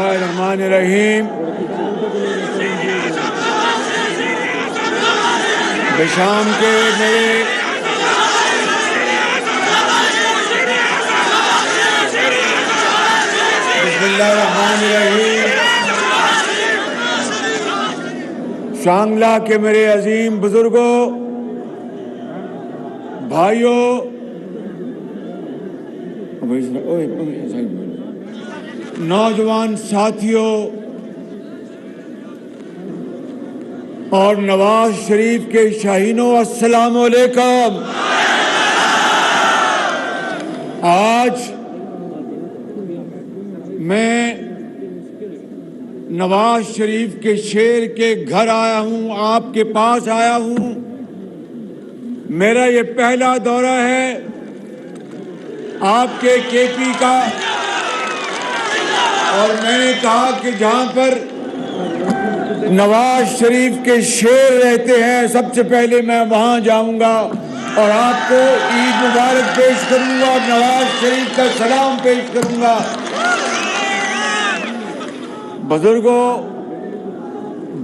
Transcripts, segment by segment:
الرحمن الرحیم بشام کے میرے بسم اللہ الرحمن الرحیم شانگلہ کے میرے عظیم بزرگوں، بھائیوں، نوجوان ساتھیوں اور نواز شریف کے شاہینوں، السلام علیکم۔ آج میں نواز شریف کے شیر کے گھر آیا ہوں، آپ کے پاس آیا ہوں۔ میرا یہ پہلا دورہ ہے آپ کے کے پی کا، اور میں نے کہا کہ جہاں پر نواز شریف کے شیر رہتے ہیں سب سے پہلے میں وہاں جاؤں گا اور آپ کو عید مبارک پیش کروں گا اور نواز شریف کا سلام پیش کروں گا۔ بزرگوں،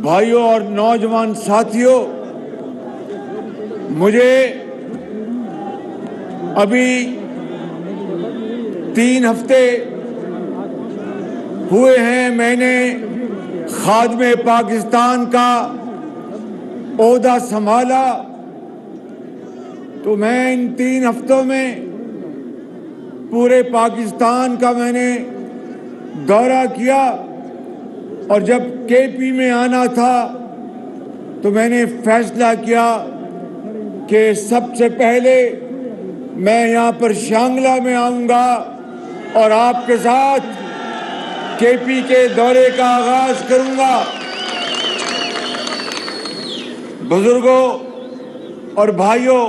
بھائیوں اور نوجوان ساتھیوں، مجھے ابھی 3 ہفتے ہوئے ہیں میں نے خادم پاکستان کا عہدہ سنبھالا، تو میں ان 3 ہفتوں میں پورے پاکستان کا میں نے دورہ کیا، اور جب کے پی میں آنا تھا تو میں نے فیصلہ کیا کہ سب سے پہلے میں یہاں پر شانگلہ میں آؤں گا اور آپ کے ساتھ کے پی کے دورے کا آغاز کروں گا۔ بزرگوں اور بھائیوں،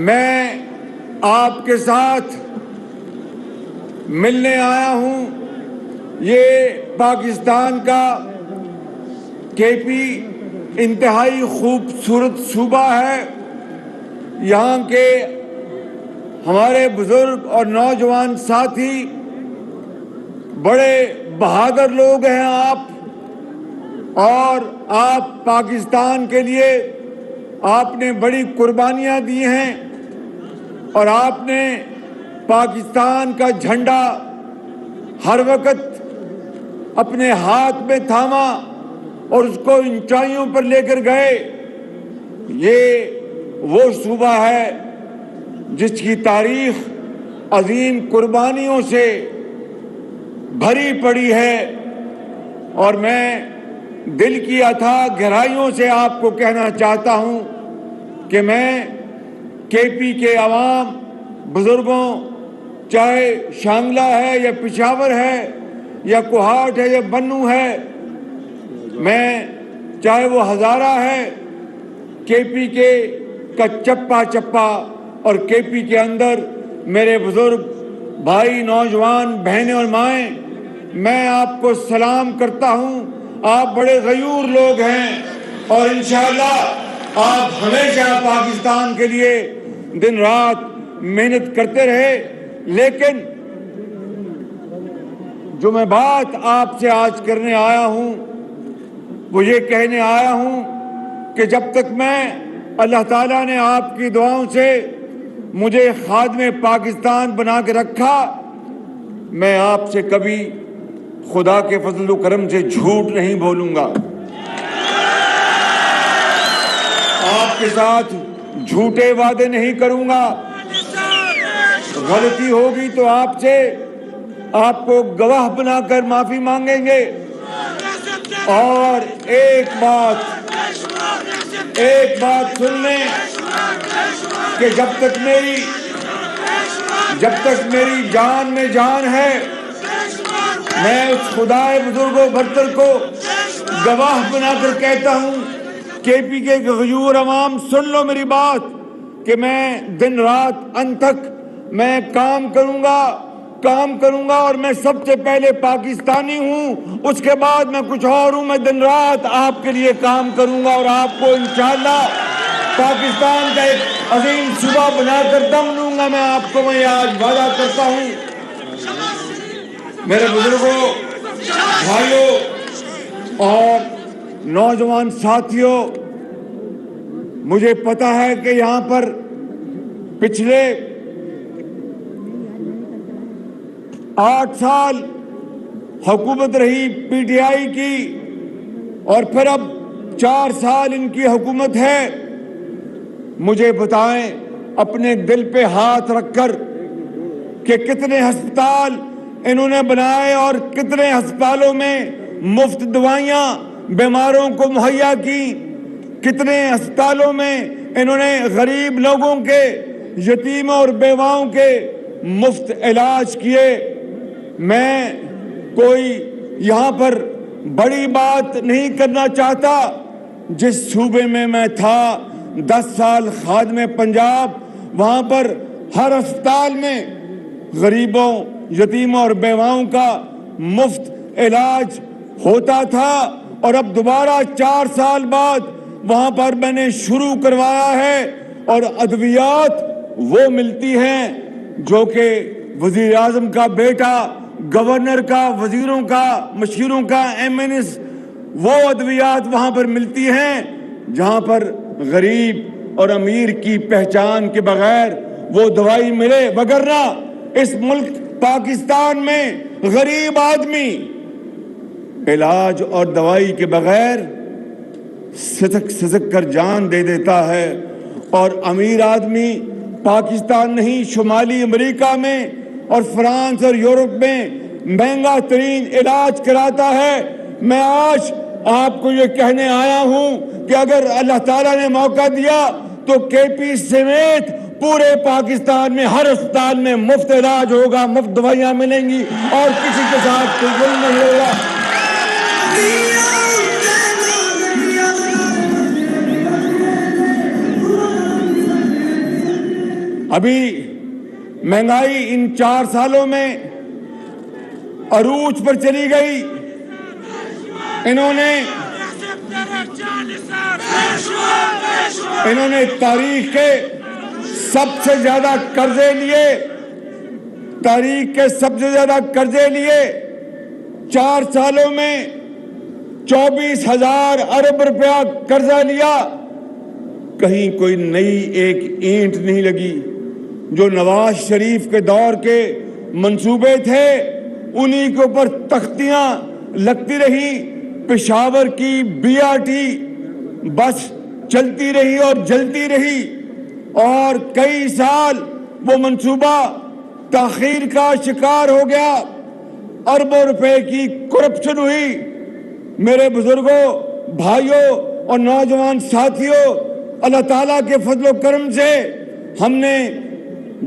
میں آپ کے ساتھ ملنے آیا ہوں۔ یہ پاکستان کا کے پی انتہائی خوبصورت صوبہ ہے۔ یہاں کے ہمارے بزرگ اور نوجوان ساتھی بڑے بہادر لوگ ہیں آپ، اور آپ پاکستان کے لیے آپ نے بڑی قربانیاں دی ہیں، اور آپ نے پاکستان کا جھنڈا ہر وقت اپنے ہاتھ میں تھاما اور اس کو اونچائیوں پر لے کر گئے۔ یہ وہ صوبہ ہے جس کی تاریخ عظیم قربانیوں سے بھری پڑی ہے، اور میں دل کی اتھاہ گہرائیوں سے آپ کو کہنا چاہتا ہوں کہ میں کے پی کے عوام، بزرگوں، چاہے شانگلہ ہے یا پشاور ہے یا کوہاٹ ہے یا بنوں ہے، میں چاہے وہ ہزارہ ہے، کے پی کے کا چپا چپا، اور کے پی کے اندر میرے بزرگ بھائی، نوجوان بہنیں اور مائیں، میں آپ کو سلام کرتا ہوں۔ آپ بڑے غیور لوگ ہیں، اور انشاءاللہ آپ ہمیشہ پاکستان کے لیے دن رات محنت کرتے رہے۔ لیکن جو میں بات آپ سے آج کرنے آیا ہوں وہ یہ کہنے آیا ہوں کہ جب تک میں، اللہ تعالیٰ نے آپ کی دعاؤں سے مجھے خادم پاکستان بنا کے رکھا، میں آپ سے کبھی خدا کے فضل و کرم سے جھوٹ نہیں بولوں گا، آپ کے ساتھ جھوٹے وعدے نہیں کروں گا۔ غلطی ہوگی تو آپ سے، آپ کو گواہ بنا کر معافی مانگیں گے۔ اور ایک بات سن لیں کہ جب تک میری جان میں جان ہے، میں اس خدائے بزرگ و برتر کو گواہ بنا کر کہتا ہوں، کے پی کے غیور عوام سن لو میری بات، کہ میں دن رات انت تک میں کام کروں گا، اور میں سب سے پہلے پاکستانی ہوں، اس کے بعد میں کچھ اور ہوں۔ میں دن رات آپ کے لیے کام کروں گا، اور آپ کو انشاءاللہ پاکستان کا ایک عظیم صوبہ بنا کر دم لوں گا۔ میں آپ کو آج وعدہ کرتا ہوں۔ میرے بزرگوں، بھائیوں اور نوجوان ساتھیوں، مجھے پتا ہے کہ یہاں پر پچھلے 8 سال حکومت رہی پی ٹی آئی کی، اور پھر اب 4 سال ان کی حکومت ہے۔ مجھے بتائیں اپنے دل پہ ہاتھ رکھ کر کہ کتنے ہسپتال انہوں نے بنائے اور کتنے ہسپتالوں میں مفت دوائیاں بیماروں کو مہیا کی، کتنے ہسپتالوں میں انہوں نے غریب لوگوں کے، یتیموں اور بیواؤں کے مفت علاج کیے۔ میں کوئی یہاں پر بڑی بات نہیں کرنا چاہتا۔ جس صوبے میں میں تھا 10 سال خادم پنجاب، وہاں پر ہر ہسپتال میں غریبوں، یتیموں اور بیواؤں کا مفت علاج ہوتا تھا، اور اب دوبارہ 4 سال بعد وہاں پر میں نے شروع کروایا ہے، اور ادویات وہ ملتی ہیں جو کہ وزیر اعظم کا بیٹا، گورنر کا، وزیروں کا، مشیروں کا، MNs، وہ ادویات وہاں پر ملتی ہیں جہاں پر غریب اور امیر کی پہچان کے بغیر وہ دوائی ملے۔ وگرنہ اس ملک پاکستان میں غریب آدمی علاج اور دوائی کے بغیر سسک کر جان دے دیتا ہے، اور امیر آدمی پاکستان نہیں، شمالی امریکہ میں اور فرانس اور یورپ میں مہنگا ترین علاج کراتا ہے۔ میں آج آپ کو یہ کہنے آیا ہوں کہ اگر اللہ تعالیٰ نے موقع دیا تو KP سمیت پورے پاکستان میں ہر اسپتال میں مفت علاج ہوگا، مفت دوائیاں ملیں گی، اور کسی کے ساتھ کوئی ظلم نہیں ہوگا۔ ابھی مہنگائی ان 4 سالوں میں عروج پر چلی گئی۔ انہوں نے تاریخ کے سب سے زیادہ قرضے لیے، 4 سالوں میں 24,000 ارب روپیہ قرضہ لیا۔ کہیں کوئی نئی ایک اینٹ نہیں لگی۔ جو نواز شریف کے دور کے منصوبے تھے انہی کے اوپر تختیاں لگتی رہی۔ پشاور کی BRT بس چلتی رہی اور جلتی رہی، اور کئی سال وہ منصوبہ تاخیر کا شکار ہو گیا، اربوں روپے کی کرپشن ہوئی۔ میرے بزرگوں، بھائیوں اور نوجوان ساتھیوں، اللہ تعالیٰ کے فضل و کرم سے ہم نے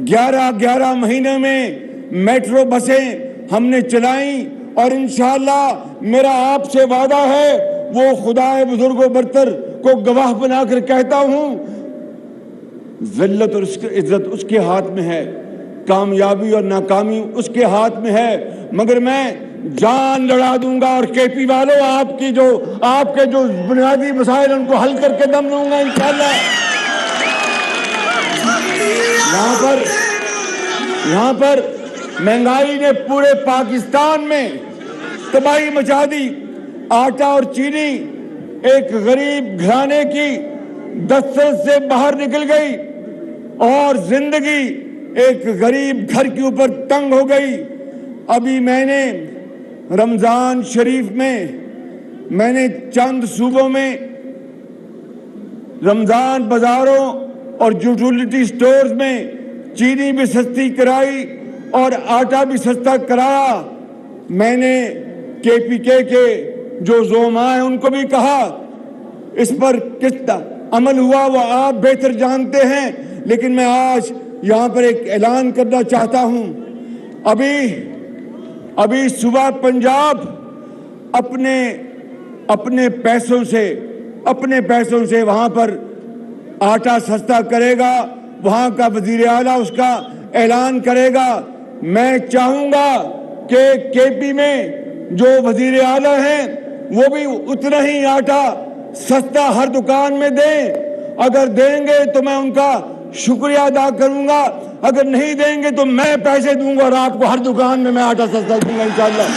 11 مہینے میں میٹرو بسیں ہم نے چلائیں، اور انشاءاللہ میرا آپ سے وعدہ ہے، وہ خدائے بزرگ و برتر کو گواہ بنا کر کہتا ہوں، ذلت اور عزت اس کے ہاتھ میں ہے، کامیابی اور ناکامی اس کے ہاتھ میں ہے، مگر میں جان لڑا دوں گا، اور KP والوں آپ کے جو بنیادی مسائل ان کو حل کر کے دم لوں گا انشاءاللہ۔ یہاں پر مہنگائی نے پورے پاکستان میں تباہی مچا دی۔ آٹا اور چینی ایک غریب گھرانے کی دسترس سے باہر نکل گئی، اور زندگی ایک غریب گھر کے اوپر تنگ ہو گئی۔ ابھی میں نے رمضان شریف میں نے چند صوبوں میں رمضان بازاروں اور یوٹیلیٹی سٹورز میں چینی بھی سستی کرائی اور آٹا بھی سستا کرایا۔ میں نے KPK کے جو زعماء ہیں ان کو بھی کہا، اس پر کس عمل ہوا وہ آپ بہتر جانتے ہیں، لیکن میں آج یہاں پر ایک اعلان کرنا چاہتا ہوں۔ ابھی صوبہ پنجاب اپنے پیسوں سے وہاں پر آٹا سستا کرے گا، وہاں کا وزیر اعلیٰ اس کا اعلان کرے گا۔ میں چاہوں گا کہ KP میں جو وزیر اعلیٰ ہیں وہ بھی اتنا ہی آٹا سستا ہر دکان میں دیں۔ اگر دیں گے تو میں ان کا شکریہ ادا کروں گا۔ اگر نہیں دیں گے تو میں پیسے دوں گا اور آپ کو ہر دکان میں آٹا سستا دوں گا انشاءاللہ۔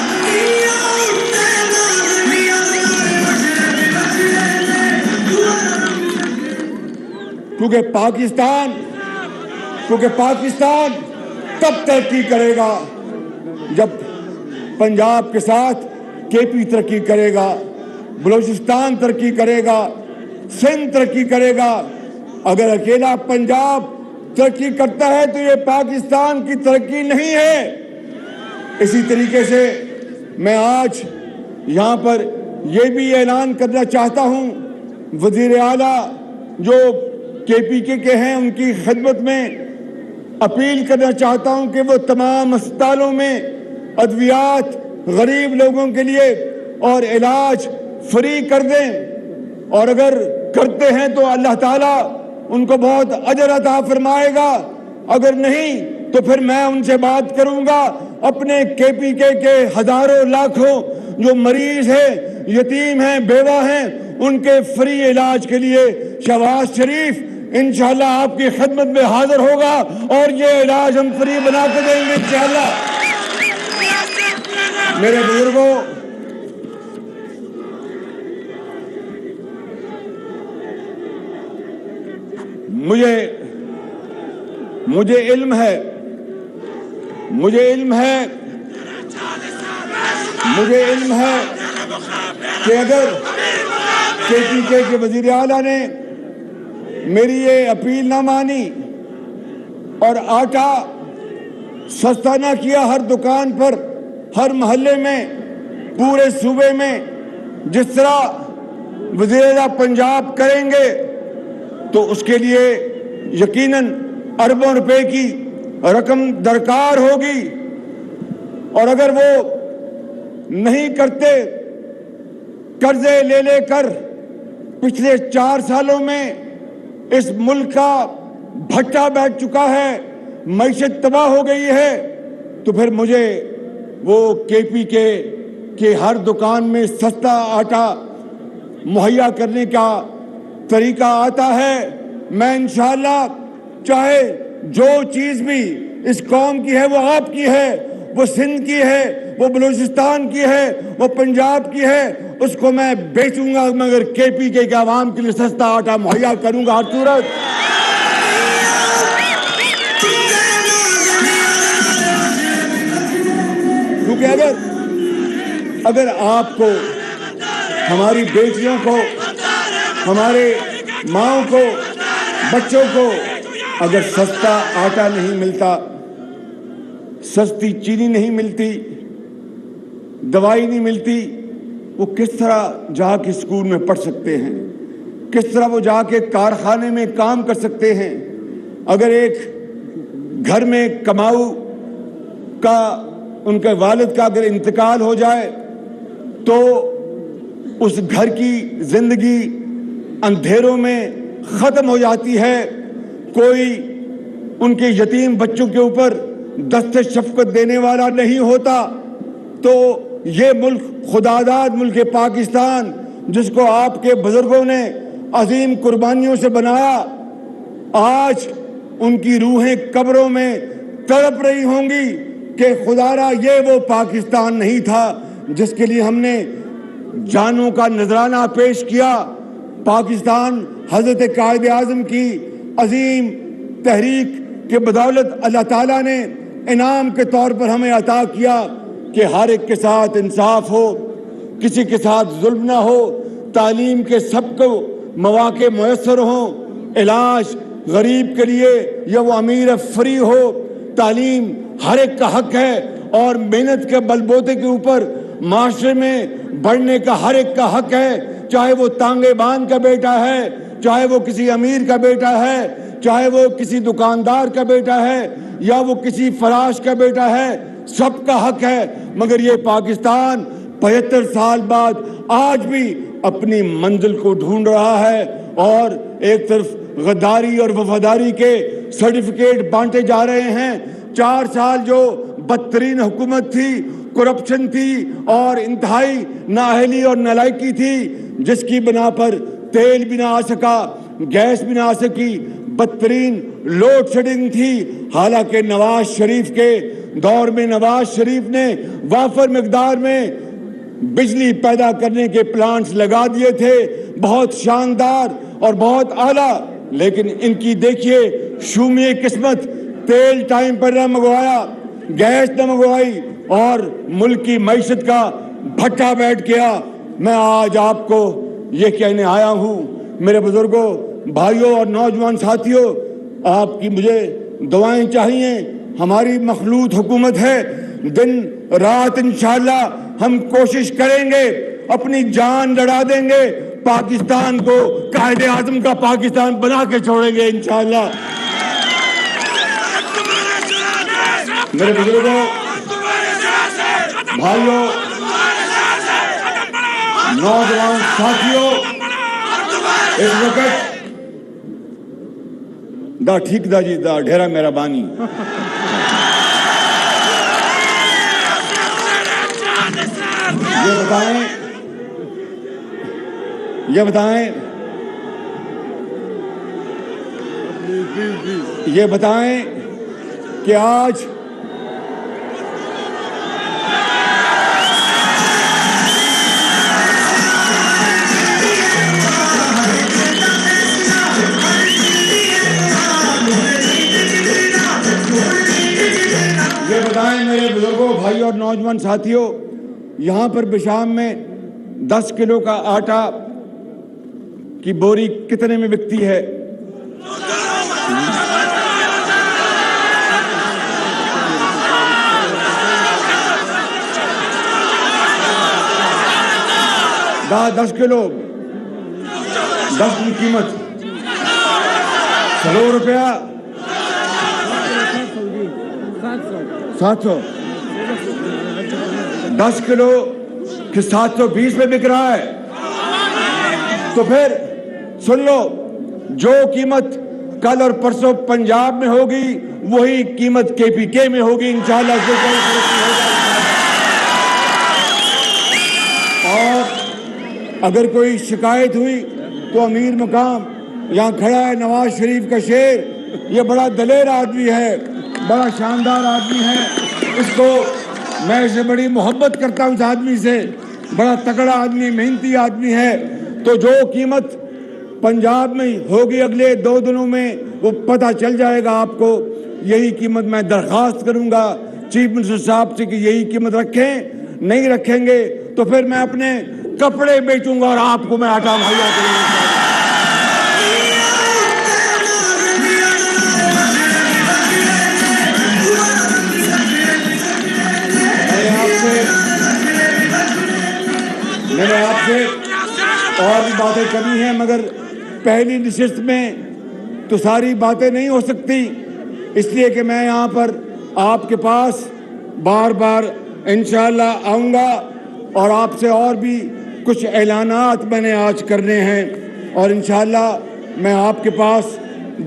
کیونکہ پاکستان تب ترقی کرے گا جب پنجاب کے ساتھ کے پی ترقی کرے گا، بلوچستان ترقی کرے گا، سندھ ترقی کرے گا۔ اگر اکیلا پنجاب ترقی کرتا ہے تو یہ پاکستان کی ترقی نہیں ہے۔ اسی طریقے سے میں آج یہاں پر یہ بھی اعلان کرنا چاہتا ہوں، وزیر اعلیٰ جو کے پی کے ہیں ان کی خدمت میں اپیل کرنا چاہتا ہوں کہ وہ تمام اسپتالوں میں ادویات غریب لوگوں کے لیے اور علاج فری کر دیں، اور اگر کرتے ہیں تو اللہ تعالیٰ ان کو بہت اجر عطا فرمائے گا، اگر نہیں تو پھر میں ان سے بات کروں گا اپنے کے پی کے ہزاروں لاکھوں جو مریض ہیں، یتیم ہیں، بیوہ ہیں، ان کے فری علاج کے لیے شہباز شریف انشاءاللہ آپ کی خدمت میں حاضر ہوگا اور یہ علاج ہم فری بنا کے دیں گے انشاءاللہ۔ میرے بزرگوں، مجھے علم ہے کہ اگر کے پی کے وزیر اعلیٰ نے میری یہ اپیل نہ مانی اور آٹا سستا نہ کیا ہر دکان پر، ہر محلے میں، پورے صوبے میں، جس طرح وزیر اعلیٰ پنجاب کریں گے تو اس کے لیے یقیناً اربوں روپے کی رقم درکار ہوگی، اور اگر وہ نہیں کرتے، قرضے لے کر پچھلے 4 سالوں میں اس ملک کا بھٹا بیٹھ چکا ہے، معیشت تباہ ہو گئی ہے، تو پھر مجھے وہ کے پی کے ہر دکان میں سستا آٹا مہیا کرنے کا طریقہ آتا ہے۔ میں انشاءاللہ چاہے جو چیز بھی اس قوم کی ہے وہ آپ کی ہے، وہ سندھ کی ہے، وہ بلوچستان کی ہے، وہ پنجاب کی ہے، اس کو میں بیچوں گا، مگر کے پی کے عوام کے لیے سستا آٹا مہیا کروں گا ہر صورت۔ کیونکہ اگر آپ کو، ہماری بیٹیوں کو، ہمارے ماؤں کو، بچوں کو اگر سستا آٹا نہیں ملتا، سستی چینی نہیں ملتی، دوائی نہیں ملتی، وہ کس طرح جا کے اسکول میں پڑھ سکتے ہیں، کس طرح وہ جا کے کارخانے میں کام کر سکتے ہیں؟ اگر ایک گھر میں کماؤ کا، ان کے والد کا اگر انتقال ہو جائے تو اس گھر کی زندگی اندھیروں میں ختم ہو جاتی ہے، کوئی ان کے یتیم بچوں کے اوپر دست شفقت دینے والا نہیں ہوتا۔ تو یہ ملک خداداد ملک پاکستان، جس کو آپ کے بزرگوں نے عظیم قربانیوں سے بنایا، آج ان کی روحیں قبروں میں تڑپ رہی ہوں گی کہ خدارا یہ وہ پاکستان نہیں تھا جس کے لیے ہم نے جانوں کا نذرانہ پیش کیا۔ پاکستان حضرت قائد اعظم کی عظیم تحریک کے بدولت اللہ تعالیٰ نے انعام کے طور پر ہمیں عطا کیا کہ ہر ایک کے ساتھ انصاف ہو، کسی کے ساتھ ظلم نہ ہو، تعلیم کے سب کو مواقع میسر ہوں، علاج غریب کے لیے یا وہ امیر فری ہو، تعلیم ہر ایک کا حق ہے، اور محنت کے بلبوتے کے اوپر معاشرے میں بڑھنے کا ہر ایک کا حق ہے، چاہے وہ تانگے بان کا بیٹا ہے، چاہے وہ کسی امیر کا بیٹا ہے، چاہے وہ کسی دکاندار کا بیٹا ہے یا وہ کسی فراش کا بیٹا ہے، سب کا حق ہے۔ مگر یہ پاکستان 75 سال بعد آج بھی اپنی منزل کو ڈھونڈ رہا ہے، اور ایک طرف غداری اور وفاداری کے سرٹیفکیٹ بانٹے جا رہے ہیں۔ 4 سال جو بدترین حکومت تھی، کرپشن تھی اور انتہائی نااہلی اور نالائکی تھی، جس کی بنا پر تیل بھی نہ آ سکا، گیس بھی نہ آ سکی، بدترین لوڈ شیڈنگ تھی، حالانکہ نواز شریف کے دور میں نواز شریف نے وافر مقدار میں بجلی پیدا کرنے کے پلانٹس لگا دیے تھے، بہت شاندار اور بہت اعلیٰ، لیکن ان کی دیکھیے شومی قسمت، تیل ٹائم پر نہ منگوایا، گیس نہ منگوائی اور ملک کی معیشت کا بھٹا بیٹھ گیا۔ میں آج آپ کو یہ کہنے آیا ہوں میرے بزرگوں، بھائیوں اور نوجوان ساتھیوں، آپ کی مجھے دعائیں چاہیے۔ ہماری مخلوط حکومت ہے، دن رات انشاءاللہ ہم کوشش کریں گے، اپنی جان لڑا دیں گے، پاکستان کو قائد اعظم کا پاکستان بنا کے چھوڑیں گے انشاءاللہ۔ میرے بزرگوں، بھائیوں، نوجوان ساتھیوں، اس وقت دا ٹھیک دا جی دا ڈھیرا میرا بانی یہ بتائیں کہ آج میرے بزرگوں، بھائی اور نوجوان ساتھیوں، یہاں پر بشام میں 10 کلو کا آٹا کی بوری کتنے میں بکتی ہے؟ دس کلو 10 کی قیمت 100 روپیہ، 700 10 کلو 720 میں بک رہا ہے۔ تو پھر سن لو، جو قیمت کل اور پرسوں پنجاب میں ہوگی وہی قیمت KPK میں ہوگی انشاءاللہ۔ اور اگر کوئی شکایت ہوئی تو امیر مقام یہاں کھڑا ہے، نواز شریف کا شیر، یہ بڑا دلیر آدمی ہے، بڑا شاندار آدمی ہے، اس کو میں اسے بڑی محبت کرتا ہوں، اس آدمی سے، بڑا تگڑا آدمی، محنتی آدمی ہے۔ تو جو قیمت پنجاب میں ہوگی اگلے 2 دنوں میں وہ پتہ چل جائے گا آپ کو، یہی قیمت میں درخواست کروں گا چیف منسٹر صاحب سے کہ یہی قیمت رکھیں، نہیں رکھیں گے تو پھر میں اپنے کپڑے بیچوں گا اور آپ کو میں آٹا مہیا کروں گا۔ میں نے آپ سے اور بھی باتیں کرنی ہیں، مگر پہلی نشست میں تو ساری باتیں نہیں ہو سکتی، اس لیے کہ میں یہاں پر آپ کے پاس بار بار انشاءاللہ آؤں گا اور آپ سے اور بھی کچھ اعلانات میں نے آج کرنے ہیں، اور انشاءاللہ میں آپ کے پاس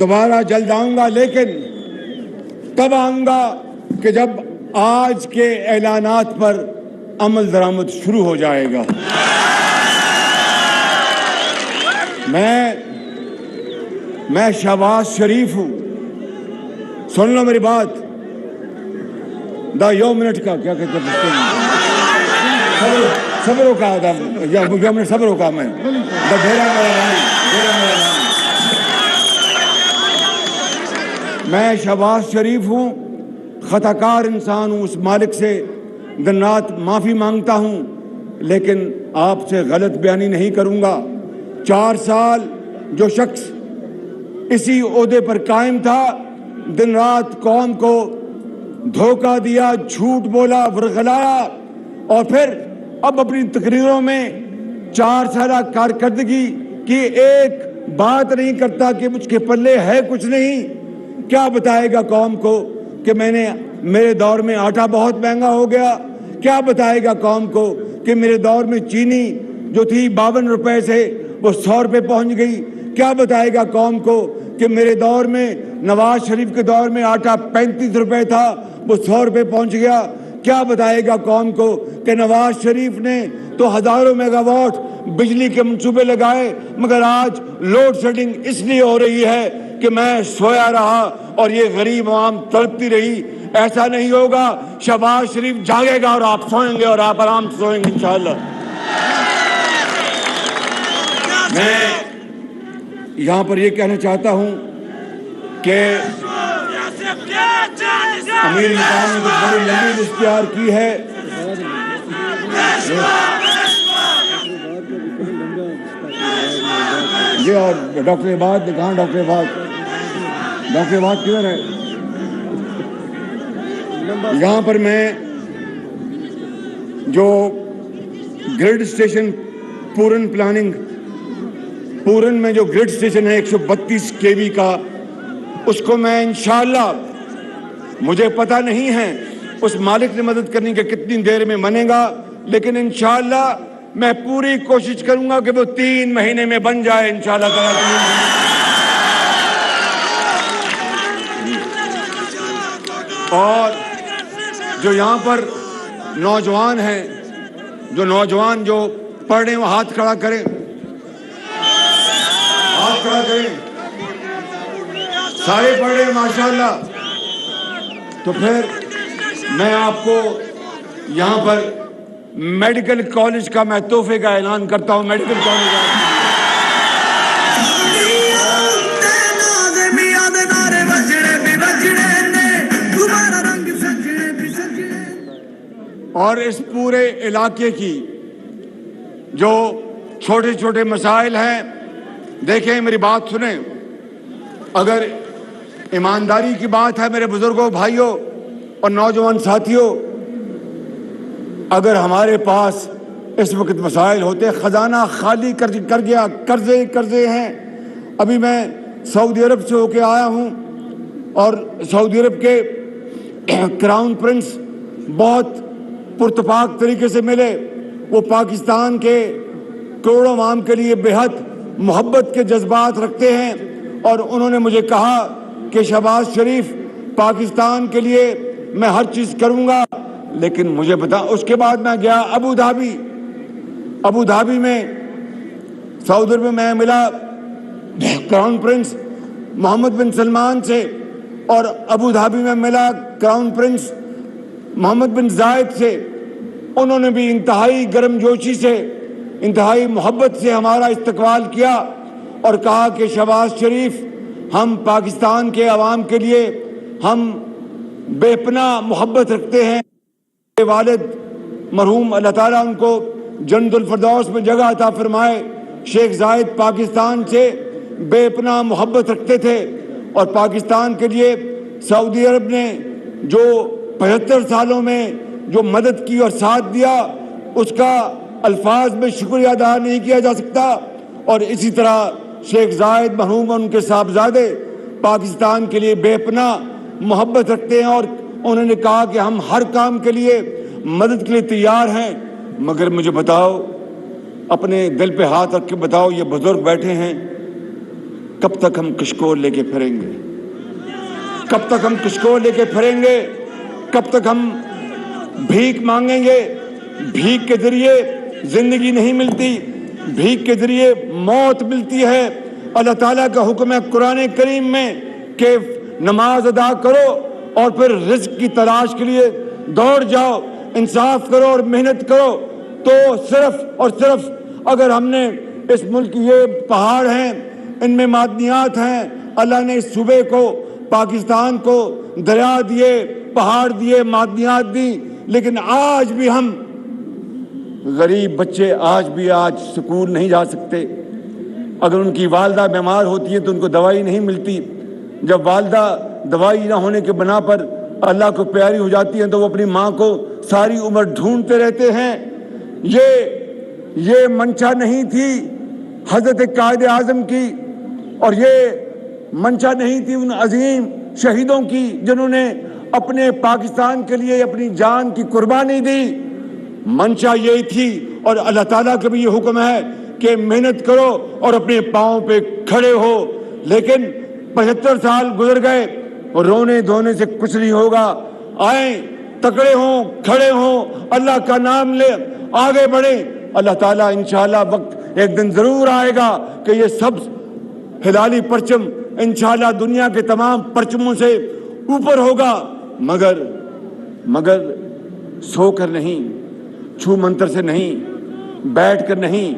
دوبارہ جلد آؤں گا، لیکن تب آؤں گا کہ جب آج کے اعلانات پر عمل درآمد شروع ہو جائے گا۔ میں شہباز شریف ہوں، سن لو میری بات، دا 1 منٹ کا کیا کہتے ہیں، صبروں کا آدم، صبروں کا میں دا ڈھیرا میرا نام۔ میں شہباز شریف ہوں، خطا کار انسان ہوں، اس مالک سے دن رات معافی مانگتا ہوں، لیکن آپ سے غلط بیانی نہیں کروں گا۔ 4 سال جو شخص اسی عہدے پر قائم تھا، دن رات قوم کو دھوکہ دیا، جھوٹ بولا، ورغلایا، اور پھر اب اپنی تقریروں میں 4 سالہ کارکردگی کی ایک بات نہیں کرتا کہ مجھ کے پلے ہے کچھ نہیں۔ کیا بتائے گا قوم کو کہ میرے دور میں آٹا بہت مہنگا ہو گیا؟ کیا بتائے گا قوم کو کہ میرے دور میں چینی جو تھی 52 روپے سے وہ 100 روپے پہنچ گئی؟ کیا بتائے گا قوم کو کہ میرے دور میں، نواز شریف کے دور میں آٹا 35 روپے تھا وہ 100 روپے پہنچ گیا؟ کیا بتائے گا قوم کو کہ نواز شریف نے تو ہزاروں میگا واٹ بجلی کے منصوبے لگائے، مگر آج لوڈ شیڈنگ اس لیے ہو رہی ہے کہ میں سویا رہا اور یہ غریب عوام تڑپتی رہی. ایسا نہیں ہوگا. شہباز شریف جاگے گا اور آپ سوئیں گے اور آپ آرام سے سوئیں گے انشاءاللہ. میں یہاں پر یہ کہنا چاہتا ہوں کہ امیر مقام نے کچھ بڑی لمبی لسٹ تیار کی ہے. یہ اور ڈاکٹر عباد کہاں؟ ڈاکٹر عباد کدھر ہے؟ یہاں پر میں جو گریڈ اسٹیشن پورن پلاننگ، پورن میں جو گریڈ اسٹیشن ہے 132 kV کا، اس کو میں انشاءاللہ، مجھے پتہ نہیں ہے اس مالک نے مدد کرنی کہ کتنی دیر میں بنے گا، لیکن انشاءاللہ میں پوری کوشش کروں گا کہ وہ 3 مہینے میں بن جائے انشاءاللہ تعالیٰ. اور جو یہاں پر نوجوان ہیں، جو پڑھ رہے ہیں وہ ہاتھ کھڑا کریں، سارے پڑھ رہے ہیں ماشاءاللہ. تو پھر میں آپ کو یہاں پر میڈیکل کالج کا میں تحفے کا اعلان کرتا ہوں. میڈیکل کالج اور اس پورے علاقے کی جو چھوٹے چھوٹے مسائل ہیں، دیکھیں میری بات سنیں. اگر ایمانداری کی بات ہے میرے بزرگوں، بھائیوں اور نوجوان ساتھیوں، اگر ہمارے پاس اس وقت مسائل ہوتے، خزانہ خالی کر گیا، قرضے ہیں. ابھی میں سعودی عرب سے ہو کے آیا ہوں اور سعودی عرب کے کراؤن پرنس بہت پرتپاک طریقے سے ملے. وہ پاکستان کے کروڑوں عوام کے لیے بے حد محبت کے جذبات رکھتے ہیں اور انہوں نے مجھے کہا کہ شہباز شریف، پاکستان کے لیے میں ہر چیز کروں گا، لیکن مجھے بتا. اس کے بعد میں گیا ابو دھابی میں، سعودی عرب میں میں ملا کراؤن پرنس محمد بن سلمان سے، اور ابو دھابی میں ملا کراؤن پرنس محمد بن زائد سے. انہوں نے بھی انتہائی گرم جوشی سے، انتہائی محبت سے ہمارا استقبال کیا اور کہا کہ شہباز شریف، ہم پاکستان کے عوام کے لیے ہم بے پناہ محبت رکھتے ہیں. والد مرحوم اللہ تعالیٰ ان کو جنت الفردوس میں جگہ عطا فرمائے، شیخ زاید پاکستان سے بے پناہ محبت رکھتے تھے اور پاکستان کے لیے سعودی عرب نے جو 75 سالوں میں جو مدد کی اور ساتھ دیا، اس کا الفاظ میں شکریہ ادا نہیں کیا جا سکتا. اور اسی طرح شیخ زاید مرحوم اور ان کے صاحبزادے پاکستان کے لیے بے پناہ محبت رکھتے ہیں اور انہوں نے کہا کہ ہم ہر کام کے لیے مدد کے لیے تیار ہیں. مگر مجھے بتاؤ، اپنے دل پہ ہاتھ رکھ کے بتاؤ، یہ بزرگ بیٹھے ہیں، کب تک ہم کشکول لے کے پھریں گے؟ کب تک ہم کشکول لے کے پھریں گے؟ کب تک ہم بھیک مانگیں گے؟ بھیک کے ذریعے زندگی نہیں ملتی، بھیک کے ذریعے موت ملتی ہے. اللہ تعالیٰ کا حکم ہے قرآن کریم میں کہ نماز ادا کرو اور پھر رزق کی تلاش کے لیے دوڑ جاؤ، انصاف کرو اور محنت کرو. تو صرف اور صرف اگر ہم نے اس ملک کی، یہ پہاڑ ہیں، ان میں معدنیات ہیں، اللہ نے اس صوبے کو، پاکستان کو دریا دیے، پہاڑ دیے، معدنیات دی، لیکن آج بھی ہم غریب بچے آج سکول نہیں جا سکتے. اگر ان کی والدہ بیمار ہوتی ہے تو ان کو دوائی نہیں ملتی. جب والدہ دوائی نہ ہونے کے بنا پر اللہ کو پیاری ہو جاتی ہیں تو وہ اپنی ماں کو ساری عمر ڈھونڈتے رہتے ہیں. یہ منشا نہیں تھی حضرت قائد اعظم کی، اور یہ منشا نہیں تھی ان عظیم شہیدوں کی جنہوں نے اپنے پاکستان کے لیے اپنی جان کی قربانی دی. منشا یہی تھی، اور اللہ تعالیٰ کا بھی یہ حکم ہے کہ محنت کرو اور اپنے پاؤں پہ کھڑے ہو. لیکن 75 سال گزر گئے اور رونے دھونے سے کچھ نہیں ہوگا. آئیں، تکڑے ہوں، کھڑے ہوں، اللہ کا نام لے، آگے بڑھیں. اللہ تعالیٰ انشاءاللہ وقت ایک دن ضرور آئے گا کہ یہ سب ہلالی پرچم انشاءاللہ دنیا کے تمام پرچموں سے اوپر ہوگا، مگر سو کر نہیں، چھو منتر سے نہیں، بیٹھ کر نہیں،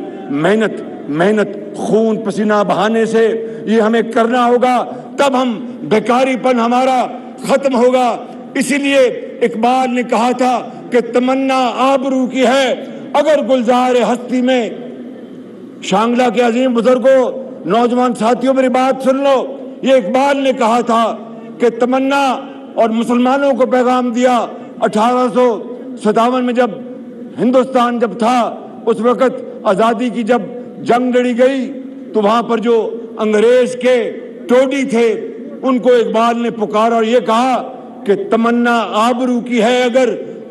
محنت خون پسینہ بہانے سے یہ ہمیں کرنا ہوگا، تب ہم بیکاری پن ہمارا ختم ہوگا۔ اسی لیے اقبال نے کہا تھا کہ تمنا آبرو کی ہے اگر گلزار ہستی میں۔ شانگلہ کے عظیم بزرگوں، نوجوان ساتھیوں میری بات سن لو، یہ اقبال نے کہا تھا کہ تمنا، اور مسلمانوں کو پیغام دیا 1857 میں جب ہندوستان جب تھا، اس وقت آزادی کی جب جنگ لڑی گئی تو وہاں پر جو انگریز کے ٹوڈی تھے ان کو اقبال نے پکارا اور یہ کہا کہ تمنا آبرو کی ہے اگر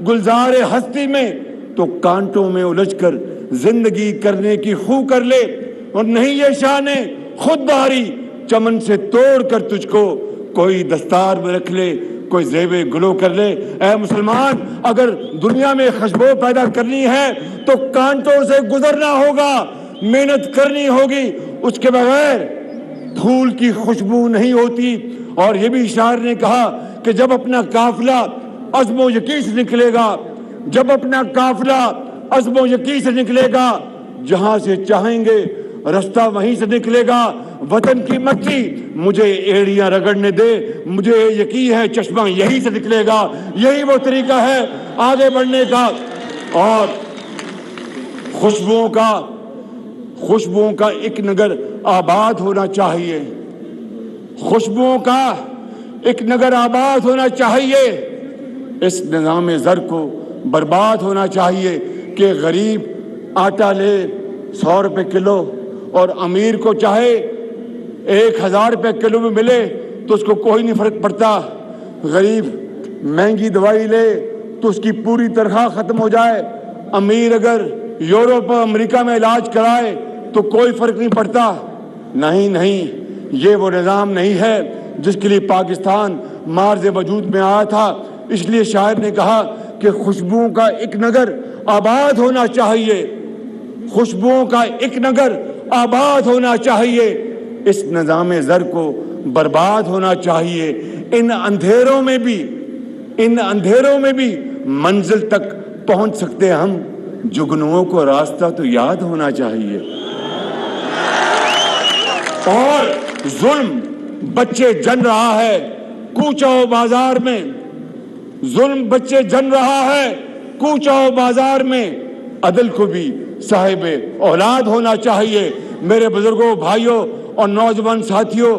گلزار ہستی میں، تو کانٹوں میں الجھ کر زندگی کرنے کی خو کر لے، اور نہیں یہ شان خود داری چمن سے توڑ کر تجھ کو کوئی دستار میں رکھ لے، کوئی زیب گلو کر لے۔ اے مسلمان، اگر دنیا میں خوشبو پیدا کرنی ہے تو کانٹوں سے گزرنا ہوگا، محنت کرنی ہوگی، اس کے بغیر پھول کی خوشبو نہیں ہوتی۔ اور یہ بھی شاعر نے کہا کہ جب اپنا قافلہ عزم و یقین سے نکلے گا، جب اپنا قافلہ عزم و یقین سے نکلے گا، جہاں سے چاہیں گے رستہ وہیں سے نکلے گا، وطن کی مٹی مجھے ایڑیاں رگڑنے دے، مجھے یقین ہے چشمہ یہیں سے نکلے گا، یہی وہ طریقہ ہے آگے بڑھنے کا۔ اور خوشبوؤں کا ایک نگر آباد ہونا چاہیے، خوشبوؤں کا ایک نگر آباد ہونا چاہیے، اس نظام زر کو برباد ہونا چاہیے کہ غریب آٹا لے 100 روپے کلو اور امیر کو چاہے 1000 روپے کلو میں ملے تو اس کو کوئی نہیں فرق پڑتا، غریب مہنگی دوائی لے تو اس کی پوری تنخواہ ختم ہو جائے، امیر اگر یورپ اور امریکہ میں علاج کرائے تو کوئی فرق نہیں پڑتا۔ نہیں، یہ وہ نظام نہیں ہے جس کے لیے پاکستان مارز وجود میں آیا تھا۔ اس لیے شاعر نے کہا کہ خوشبوؤں کا ایک نگر آباد ہونا چاہیے، خوشبوؤں کا ایک نگر آباد ہونا چاہیے، اس نظام زر کو برباد ہونا چاہیے۔ ان اندھیروں میں بھی منزل تک پہنچ سکتے ہم، جگنوؤں کو راستہ تو یاد ہونا چاہیے۔ اور ظلم بچے جن رہا ہے کوچہ و بازار میں، ظلم بچے جن رہا ہے کوچہ و بازار میں، عدل کو بھی صاحب اولاد ہونا چاہیے۔ میرے بزرگوں، بھائیوں اور نوجوان ساتھیوں،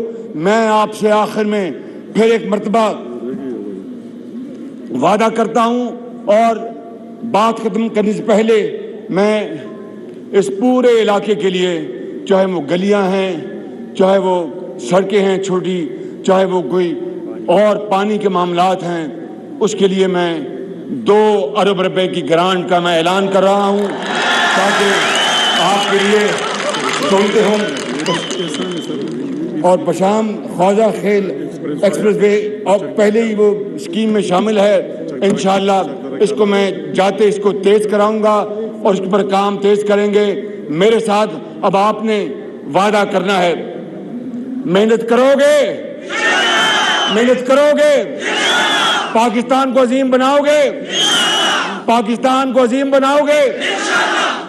میں آپ سے آخر میں پھر ایک مرتبہ وعدہ کرتا ہوں، اور بات ختم کرنے سے پہلے میں اس پورے علاقے کے لیے، چاہے وہ گلیاں ہیں، چاہے وہ سڑکیں ہیں چھوٹی، چاہے وہ کوئی اور پانی کے معاملات ہیں، اس کے لیے میں 2 ارب روپے کی گرانٹ کا میں اعلان کر رہا ہوں تاکہ آپ کے لیے سنتے ہوں۔ اور بشام خواجہ خیل ایکسپریس وے اور پہلے ہی وہ اسکیم میں شامل ہے، انشاءاللہ اس کو میں جاتے اس کو تیز کراؤں گا اور اس پر کام تیز کریں گے۔ میرے ساتھ اب آپ نے وعدہ کرنا ہے، محنت کرو گے، محنت کرو گے، پاکستان کو عظیم بناؤ گے، پاکستان کو عظیم بناؤ گے،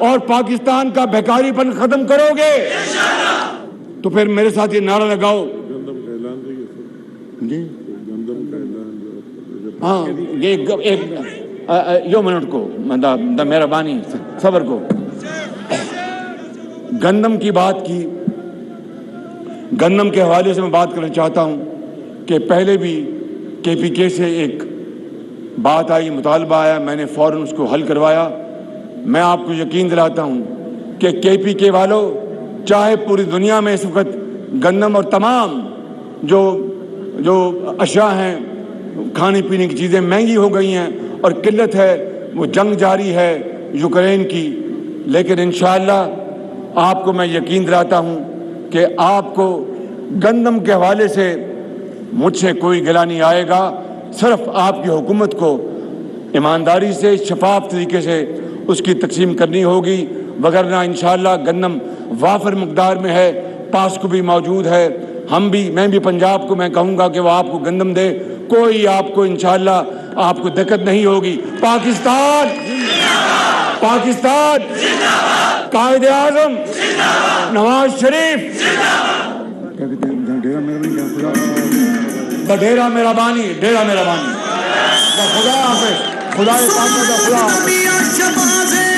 اور پاکستان کا بیکاری پن ختم کرو گے، تو پھر میرے ساتھ یہ نعرہ لگاؤ۔ ہاں، ایک یو منٹ کو مہربانی صبر کو، گندم کی بات کی، گندم کے حوالے سے میں بات کرنا چاہتا ہوں کہ پہلے بھی KPK سے ایک بات آئی، مطالبہ آیا، میں نے فوراً اس کو حل کروایا۔ میں آپ کو یقین دلاتا ہوں کہ KPK والوں، چاہے پوری دنیا میں اس وقت گندم اور تمام جو اشیاء ہیں، کھانے پینے کی چیزیں مہنگی ہو گئی ہیں اور قلت ہے، وہ جنگ جاری ہے یوکرین کی، لیکن انشاءاللہ آپ کو میں یقین دلاتا ہوں کہ آپ کو گندم کے حوالے سے مجھ سے کوئی گلہ نہیں آئے گا، صرف آپ کی حکومت کو ایمانداری سے، شفاف طریقے سے اس کی تقسیم کرنی ہوگی، وگرنہ انشاءاللہ گندم وافر مقدار میں ہے، پاسکو بھی موجود ہے، میں بھی پنجاب کو میں کہوں گا کہ وہ آپ کو گندم دے، کوئی آپ کو انشاءاللہ آپ کو دقت نہیں ہوگی۔ پاکستان پاکستان قائد اعظم نواز شریف، ڈیرا میرا بانی، ڈیرا میرا بانی۔ خدا حافظ، خدا حافظ، خدا حافظ۔